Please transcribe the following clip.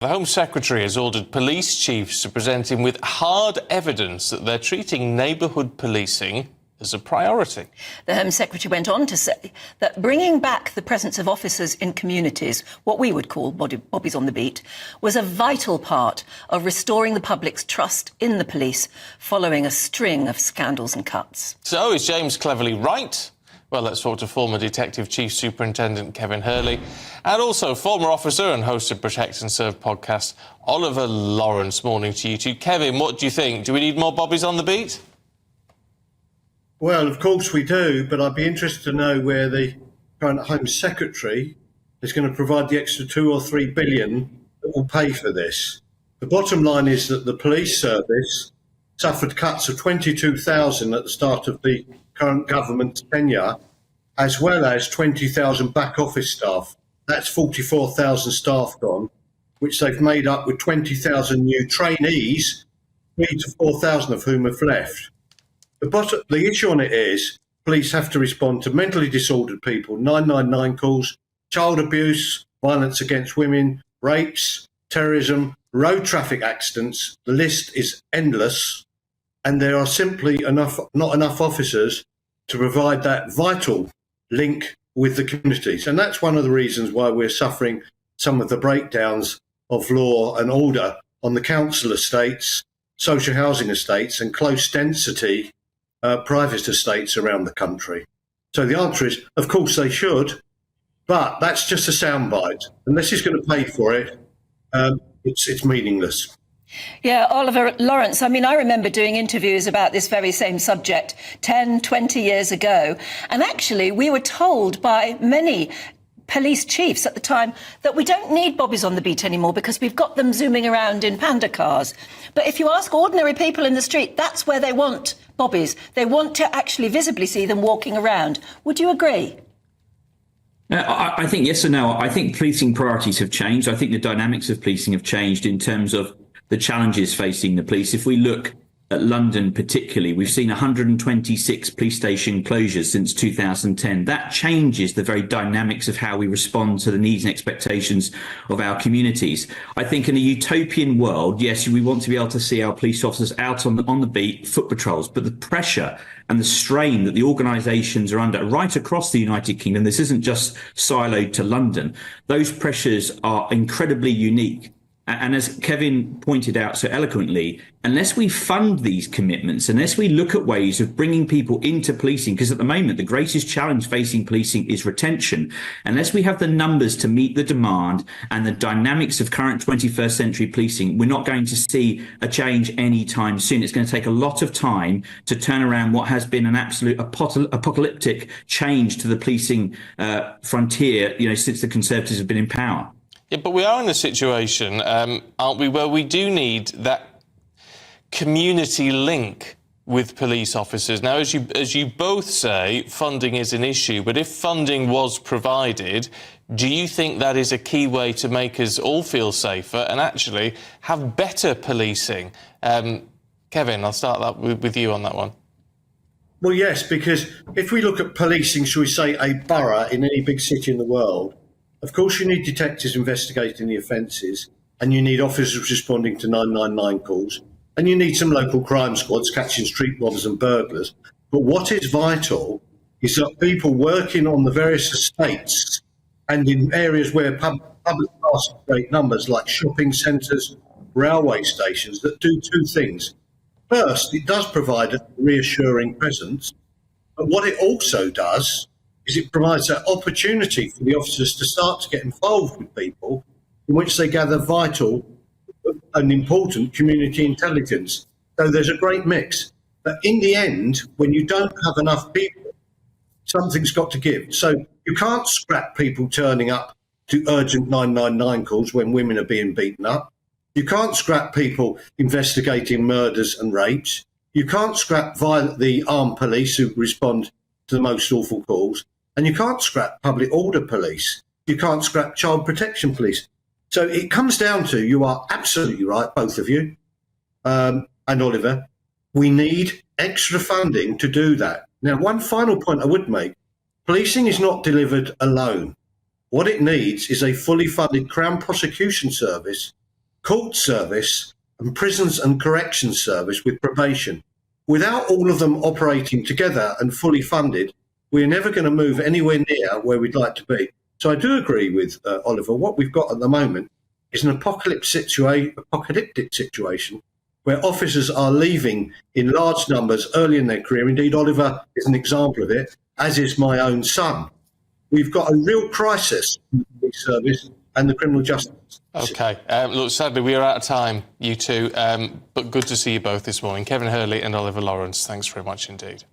The Home Secretary has ordered police chiefs to present him with hard evidence that they're treating neighbourhood policing as a priority. The Home Secretary went on to say that bringing back the presence of officers in communities, what we would call bobbies on the beat, was a vital part of restoring the public's trust in the police following a string of scandals and cuts. So, is James cleverly right? Well, let's talk to former Detective Chief Superintendent Kevin Hurley and also former officer and host of Protect and Serve podcast, Oliver Lawrence. Morning to you two. Kevin, what do you think? Do we need more bobbies on the beat? Well, of course we do, but I'd be interested to know where the current Home Secretary is going to provide the extra 2 or 3 billion that will pay for this. The bottom line is that the police service suffered cuts of 22,000 at the start of the current government's tenure, as well as 20,000 back office staff. That's 44,000 staff gone, which they've made up with 20,000 new trainees, 3,000 to 4,000 of whom have left. The issue on it is police have to respond to mentally disordered people, 999 calls, child abuse, violence against women, rapes, terrorism, road traffic accidents. The list is endless, and there are simply not enough officers to provide that vital link with the communities. And that's one of the reasons why we're suffering some of the breakdowns of law and order on the council estates, social housing estates and close density private estates around the country. So the answer is, of course they should, but that's just a soundbite. Unless he's going to pay for it, it's meaningless. Yeah, Oliver Lawrence, I mean, I remember doing interviews about this very same subject 10, 20 years ago. And actually, we were told by many police chiefs at the time that we don't need bobbies on the beat anymore because we've got them zooming around in panda cars. But if you ask ordinary people in the street, that's where they want bobbies. They want to actually visibly see them walking around. Would you agree? I think yes and no. I think policing priorities have changed. I think the dynamics of policing have changed in terms of the challenges facing the police. If we look at London particularly, we've seen 126 police station closures since 2010. That changes the very dynamics of how we respond to the needs and expectations of our communities. I think in a utopian world, yes, we want to be able to see our police officers out on the beat, foot patrols, but the pressure and the strain that the organisations are under right across the United Kingdom, this isn't just siloed to London, those pressures are incredibly unique. And as Kevin pointed out so eloquently, unless we fund these commitments, unless we look at ways of bringing people into policing, because at the moment the greatest challenge facing policing is retention, unless we have the numbers to meet the demand and the dynamics of current 21st century policing, we're not going to see a change anytime soon. It's going to take a lot of time to turn around what has been an absolute apocalyptic change to the policing frontier, since the Conservatives have been in power. Yeah, but we are in a situation, aren't we, where we do need that community link with police officers. Now, as you both say, funding is an issue, but if funding was provided, do you think that is a key way to make us all feel safer and actually have better policing? Kevin, I'll start that with you on that one. Well, yes, because if we look at policing, shall we say, a borough in any big city in the world, of course, you need detectives investigating the offences, and you need officers responding to 999 calls, and you need some local crime squads catching street robbers and burglars. But what is vital is that people working on the various estates and in areas where public passes great numbers, like shopping centres, railway stations, that do two things. First, it does provide a reassuring presence, but what it also does is it provides that opportunity for the officers to start to get involved with people in which they gather vital and important community intelligence. So there's a great mix. But in the end, when you don't have enough people, something's got to give. So you can't scrap people turning up to urgent 999 calls when women are being beaten up. You can't scrap people investigating murders and rapes. You can't scrap the armed police who respond to the most awful calls. And you can't scrap public order police. You can't scrap child protection police. So it comes down to, you are absolutely right, both of you, and Oliver, we need extra funding to do that. Now, one final point I would make, policing is not delivered alone. What it needs is a fully funded Crown Prosecution Service court service and prisons and corrections service with probation. Without all of them operating together and fully funded, we're never going to move anywhere near where we'd like to be. So I do agree with Oliver. What we've got at the moment is an apocalyptic situation where officers are leaving in large numbers early in their career. Indeed, Oliver is an example of it, as is my own son. We've got a real crisis in the police service and the criminal justice system. OK. Look, sadly, we are out of time, you two, but good to see you both this morning. Kevin Hurley and Oliver Lawrence, thanks very much indeed.